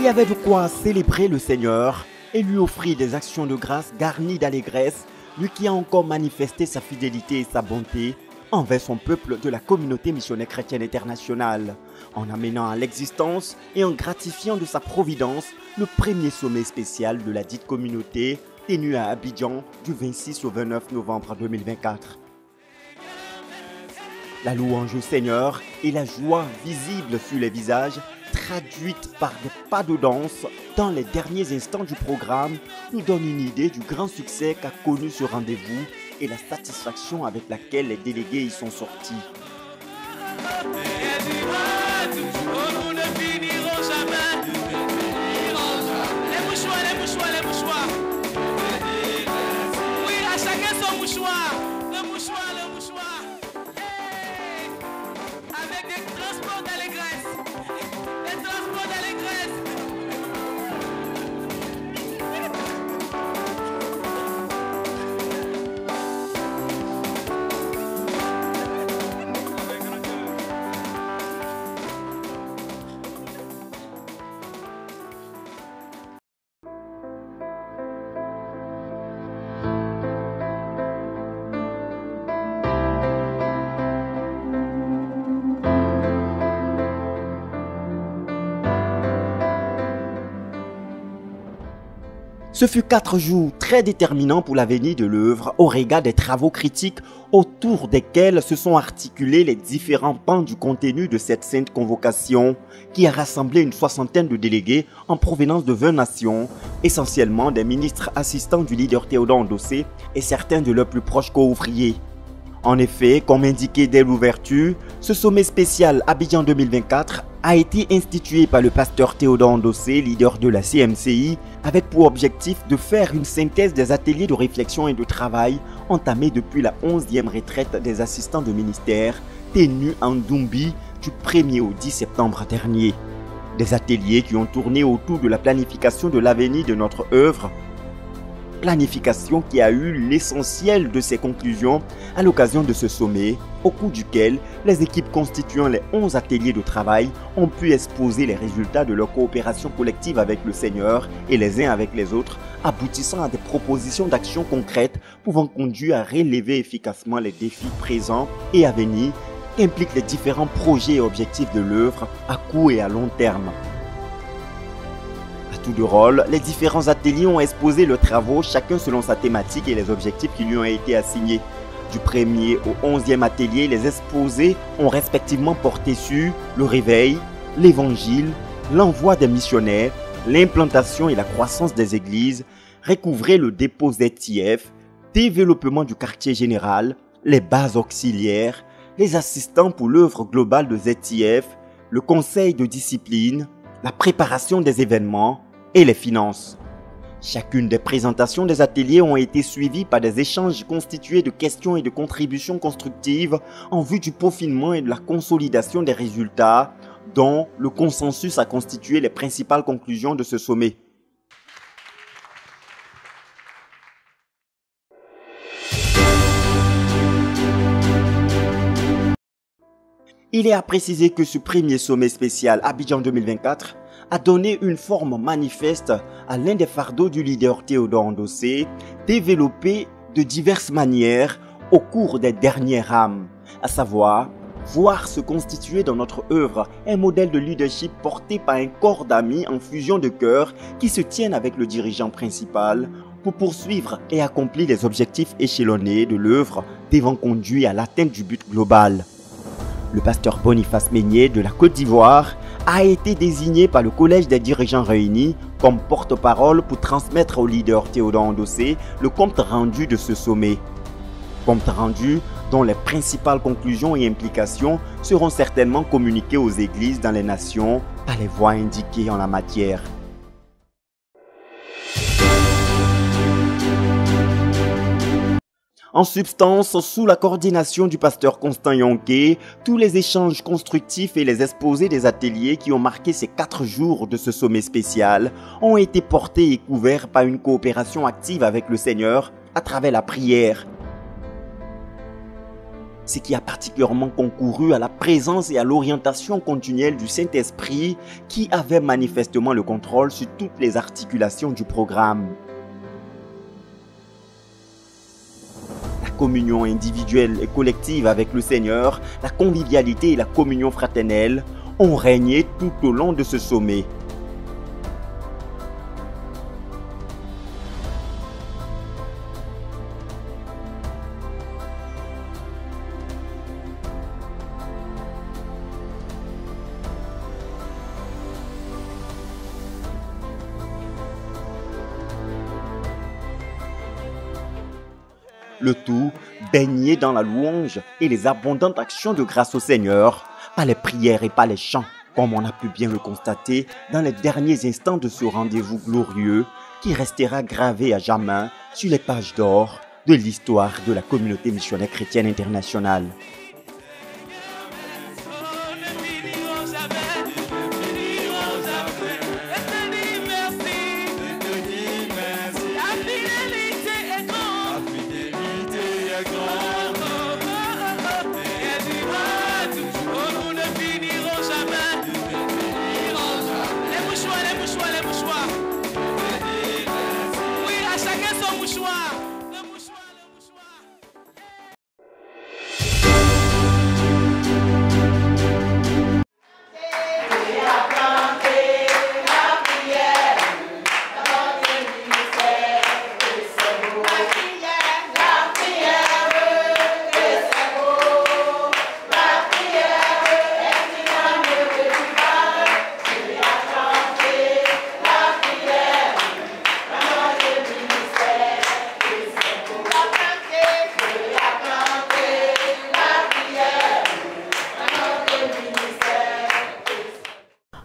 y avait de quoi célébrer le Seigneur et lui offrir des actions de grâce garnies d'allégresse, lui qui a encore manifesté sa fidélité et sa bonté envers son peuple de la communauté missionnaire chrétienne internationale, en amenant à l'existence et en gratifiant de sa providence le premier sommet spécial de la dite communauté tenu à Abidjan du 26 au 29 novembre 2024. La louange au Seigneur et la joie visible sur les visages, traduite par des pas de danse dans les derniers instants du programme, nous donne une idée du grand succès qu'a connu ce rendez-vous et la satisfaction avec laquelle les délégués y sont sortis. Oui, à chacun son mouchoir. Le mouchoir. Avec des transports d'allégresse. Des transports d'allégresse. Ce fut 4 jours très déterminants pour l'avenir de l'œuvre au regard des travaux critiques autour desquels se sont articulés les différents pans du contenu de cette sainte convocation qui a rassemblé une soixantaine de délégués en provenance de 20 nations, essentiellement des ministres assistants du leader Théodore Ndossé et certains de leurs plus proches co-ouvriers. En effet, comme indiqué dès l'ouverture, ce sommet spécial Abidjan 2024 a été institué par le pasteur Théodore Ndossé, leader de la CMCI, avec pour objectif de faire une synthèse des ateliers de réflexion et de travail entamés depuis la 11e retraite des assistants de ministère tenue en Dumbi du 1er au 10 septembre dernier. Des ateliers qui ont tourné autour de la planification de l'avenir de notre œuvre, planification qui a eu l'essentiel de ses conclusions à l'occasion de ce sommet, au cours duquel les équipes constituant les 11 ateliers de travail ont pu exposer les résultats de leur coopération collective avec le Seigneur et les uns avec les autres, aboutissant à des propositions d'action concrètes pouvant conduire à relever efficacement les défis présents et à venir qu'impliquent les différents projets et objectifs de l'œuvre à court et à long terme. À tour de rôle, les différents ateliers ont exposé leurs travaux, chacun selon sa thématique et les objectifs qui lui ont été assignés. Du 1er au 11e atelier, les exposés ont respectivement porté sur le réveil, l'évangile, l'envoi des missionnaires, l'implantation et la croissance des églises, recouvrer le dépôt ZTF, développement du quartier général, les bases auxiliaires, les assistants pour l'œuvre globale de ZTF, le conseil de discipline, la préparation des événements et les finances. Chacune des présentations des ateliers ont été suivies par des échanges constitués de questions et de contributions constructives en vue du peaufinement et de la consolidation des résultats, dont le consensus a constitué les principales conclusions de ce sommet. Il est à préciser que ce premier sommet spécial Abidjan 2024 a donné une forme manifeste à l'un des fardeaux du leader Théodore Ndossé, développé de diverses manières au cours des dernières rames, à savoir voir se constituer dans notre œuvre un modèle de leadership porté par un corps d'amis en fusion de cœur qui se tiennent avec le dirigeant principal pour poursuivre et accomplir les objectifs échelonnés de l'œuvre devant conduire à l'atteinte du but global. Le pasteur Boniface Meignet de la Côte d'Ivoire a été désigné par le Collège des dirigeants réunis comme porte-parole pour transmettre au leader Théodore Ndossé le compte rendu de ce sommet. Compte rendu dont les principales conclusions et implications seront certainement communiquées aux églises dans les nations par les voies indiquées en la matière. En substance, sous la coordination du pasteur Constant Yonké, tous les échanges constructifs et les exposés des ateliers qui ont marqué ces 4 jours de ce sommet spécial ont été portés et couverts par une coopération active avec le Seigneur à travers la prière. ce qui a particulièrement concouru à la présence et à l'orientation continuelle du Saint-Esprit qui avait manifestement le contrôle sur toutes les articulations du programme. La communion individuelle et collective avec le Seigneur, la convivialité et la communion fraternelle ont régné tout au long de ce sommet. Le tout baigné dans la louange et les abondantes actions de grâce au Seigneur, par les prières et par les chants, comme on a pu bien le constater dans les derniers instants de ce rendez-vous glorieux qui restera gravé à jamais sur les pages d'or de l'histoire de la communauté missionnaire chrétienne internationale.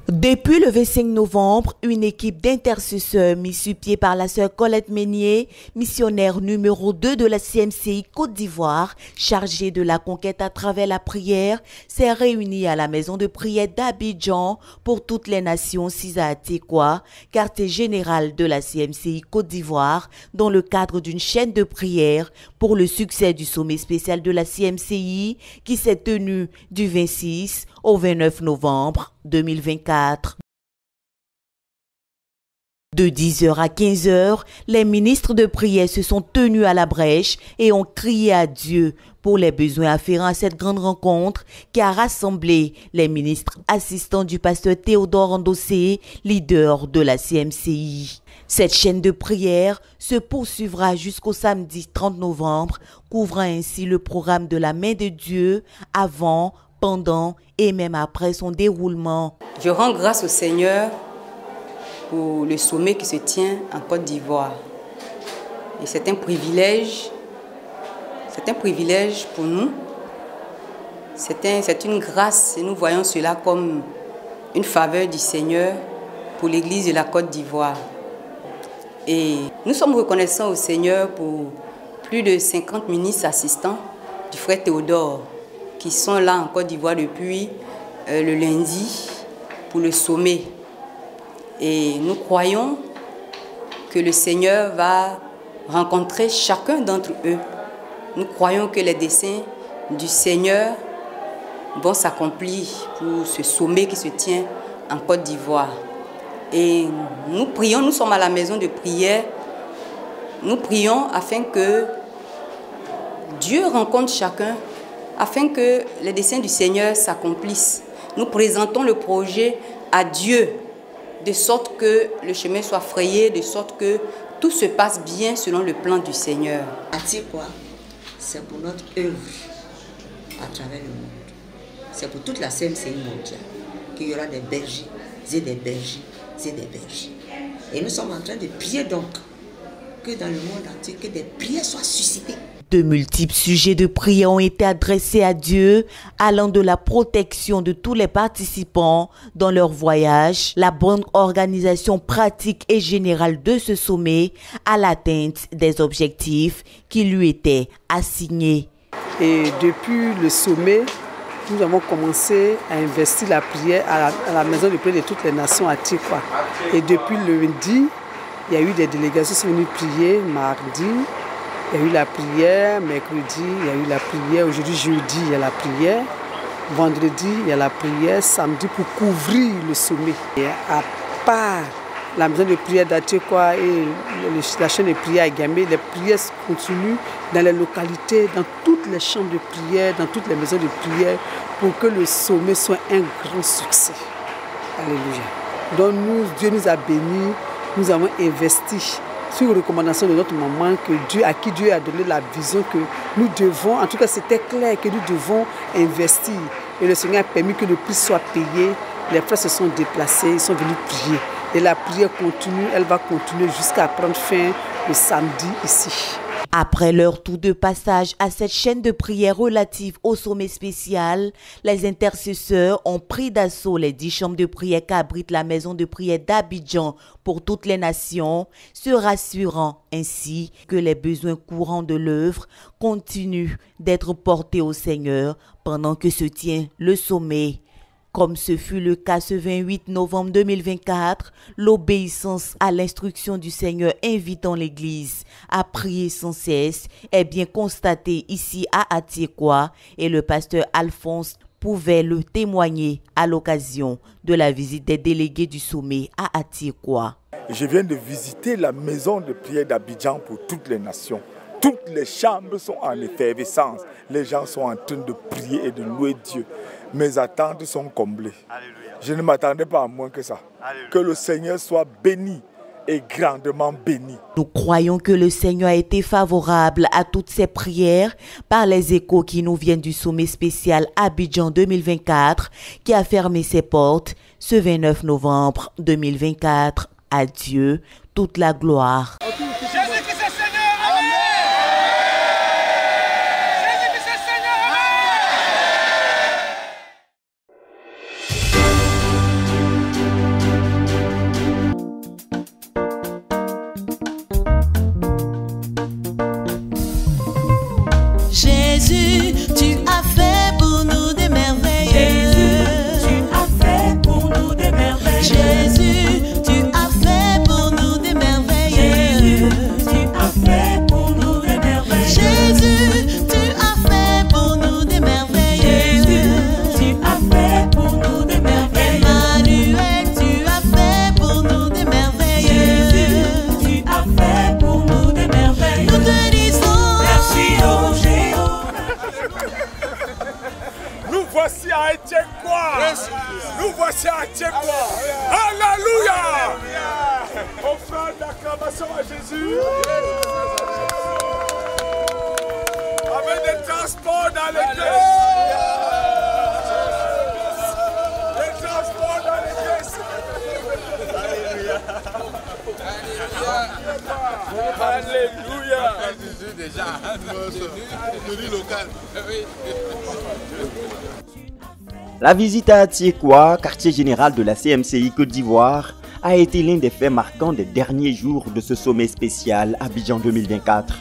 Depuis le 25 novembre, une équipe d'intercesseurs mise sur pied par la sœur Colette Meunier, missionnaire numéro 2 de la CMCI Côte d'Ivoire, chargée de la conquête à travers la prière, s'est réunie à la maison de prière d'Abidjan pour toutes les nations Cisa-Atekwa, quartier général de la CMCI Côte d'Ivoire, dans le cadre d'une chaîne de prière pour le succès du sommet spécial de la CMCI qui s'est tenu du 26 au 29 novembre 2024. De 10h à 15h, les ministres de prière se sont tenus à la brèche et ont crié à Dieu pour les besoins afférents à cette grande rencontre qui a rassemblé les ministres assistants du pasteur Théodore Ndossé, leader de la CMCI. Cette chaîne de prière se poursuivra jusqu'au samedi 30 novembre, couvrant ainsi le programme de la main de Dieu avant, pendant et même après son déroulement. Je rends grâce au Seigneur pour le sommet qui se tient en Côte d'Ivoire. Et c'est un privilège pour nous. C'est une grâce et nous voyons cela comme une faveur du Seigneur pour l'Église de la Côte d'Ivoire. Et nous sommes reconnaissants au Seigneur pour plus de 50 ministres assistants du frère Théodore qui sont là en Côte d'Ivoire depuis le lundi pour le sommet. Et nous croyons que le Seigneur va rencontrer chacun d'entre eux. Nous croyons que les desseins du Seigneur vont s'accomplir pour ce sommet qui se tient en Côte d'Ivoire. Et nous prions, nous sommes à la maison de prière, nous prions afin que Dieu rencontre chacun, afin que les desseins du Seigneur s'accomplissent. Nous présentons le projet à Dieu, de sorte que le chemin soit frayé, de sorte que tout se passe bien selon le plan du Seigneur. Atekwa, c'est pour notre œuvre à travers le monde. C'est pour toute la CMCI mondiale qu'il y aura des bergers et des bergers et des bergers. Et nous sommes en train de prier donc que dans le monde entier, que des prières soient suscitées. De multiples sujets de prière ont été adressés à Dieu, allant de la protection de tous les participants dans leur voyage, la bonne organisation pratique et générale de ce sommet, à l'atteinte des objectifs qui lui étaient assignés. Et depuis le sommet, nous avons commencé à investir la prière à la maison de prière de toutes les nations à Atekwa. Et depuis le lundi, il y a eu des délégations qui sont venues prier mardi, Il y a eu la prière, mercredi, il y a eu la prière, aujourd'hui jeudi, il y a la prière, vendredi, il y a la prière, samedi pour couvrir le sommet. Et à part la maison de prière d'Atchekwa et la chaîne de prière à Gamé, les prières continuent dans les localités, dans toutes les chambres de prière, dans toutes les maisons de prière, pour que le sommet soit un grand succès. Alléluia. Donc Dieu nous a bénis, nous avons investi sur recommandation de notre maman, à qui Dieu a donné la vision que nous devons, en tout cas c'était clair que nous devons investir. Et le Seigneur a permis que le prix soit payé. Les frères se sont déplacés, ils sont venus prier. Et la prière continue, elle va continuer jusqu'à prendre fin le samedi ici. Après leur tour de passage à cette chaîne de prière relative au sommet spécial, les intercesseurs ont pris d'assaut les 10 chambres de prière qu'abrite la maison de prière d'Abidjan pour toutes les nations, se rassurant ainsi que les besoins courants de l'œuvre continuent d'être portés au Seigneur pendant que se tient le sommet. Comme ce fut le cas ce 28 novembre 2024, l'obéissance à l'instruction du Seigneur invitant l'Église à prier sans cesse est bien constatée ici à Atiekwa et le pasteur Alphonse pouvait le témoigner à l'occasion de la visite des délégués du sommet à Atiekwa. Je viens de visiter la maison de prière d'Abidjan pour toutes les nations. Toutes les chambres sont en effervescence. Les gens sont en train de prier et de louer Dieu. Mes attentes sont comblées. Alléluia. Je ne m'attendais pas à moins que ça. Alléluia. Que le Seigneur soit béni et grandement béni. Nous croyons que le Seigneur a été favorable à toutes ces prières par les échos qui nous viennent du sommet spécial Abidjan 2024 qui a fermé ses portes ce 29 novembre 2024. À Dieu toute la gloire. Jésus, tu as fait pour nous des merveilles. Jésus, tu as fait pour nous des merveilles. Jésus, tu as fait pour nous des merveilles. Jésus, tu as fait pour nous des merveilles. Jésus, tu as fait pour nous des merveilles. Jésus, tu as fait pour nous des merveilles. Emmanuel, tu as fait pour nous des merveilles. Jésus, tu as fait pour nous des merveilles. Nous te disons merci, oh Jésus. Nous voici à Atiekwa. Nous voici à Atiekwa. Alléluia. On fait une acclamation à Jésus. Avec des transports dans l'église. Des transports dans l'église. Alléluia. Jésus déjà. Local. La visite à Atiekwa, quartier général de la CMCI Côte d'Ivoire, a été l'un des faits marquants des derniers jours de ce sommet spécial Abidjan 2024.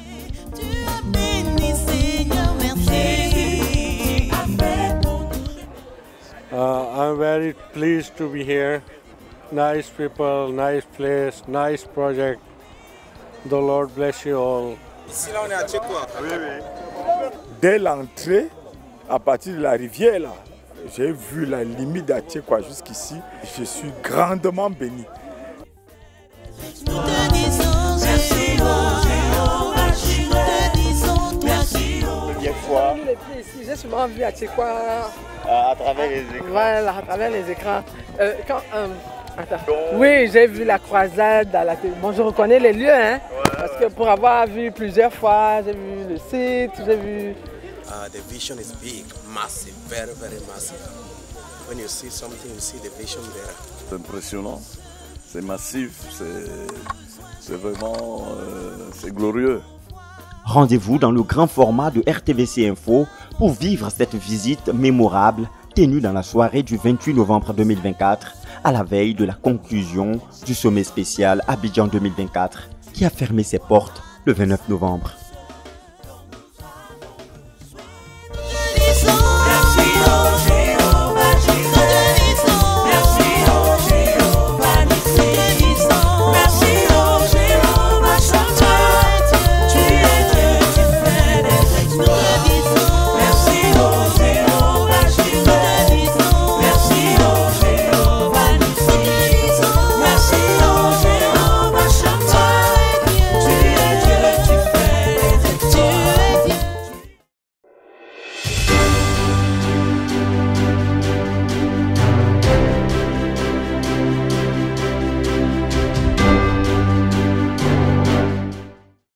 I'm very pleased to be here. Nice people, nice place, nice project. The Lord bless you all. Ici là on est à Atiekwa. Oui, oui. Dès l'entrée, à partir de la rivière là, j'ai vu la limite d'Atiekwa jusqu'ici. Je suis grandement béni. Nous te disons merci, Première fois. J'ai souvent vu Atiekwa à travers les écrans. Voilà, à travers les écrans. Oui, j'ai vu la croisade à la télé. Bon, je reconnais les lieux, hein, parce que pour avoir vu plusieurs fois, j'ai vu le site, j'ai vu. The vision is big, massive, very, very massive. When you see something, you see the vision there. C'est impressionnant, c'est massif, c'est vraiment c'est glorieux. Rendez-vous dans le grand format de RTVC Info pour vivre cette visite mémorable tenue dans la soirée du 28 novembre 2024 à la veille de la conclusion du sommet spécial Abidjan 2024 qui a fermé ses portes le 29 novembre.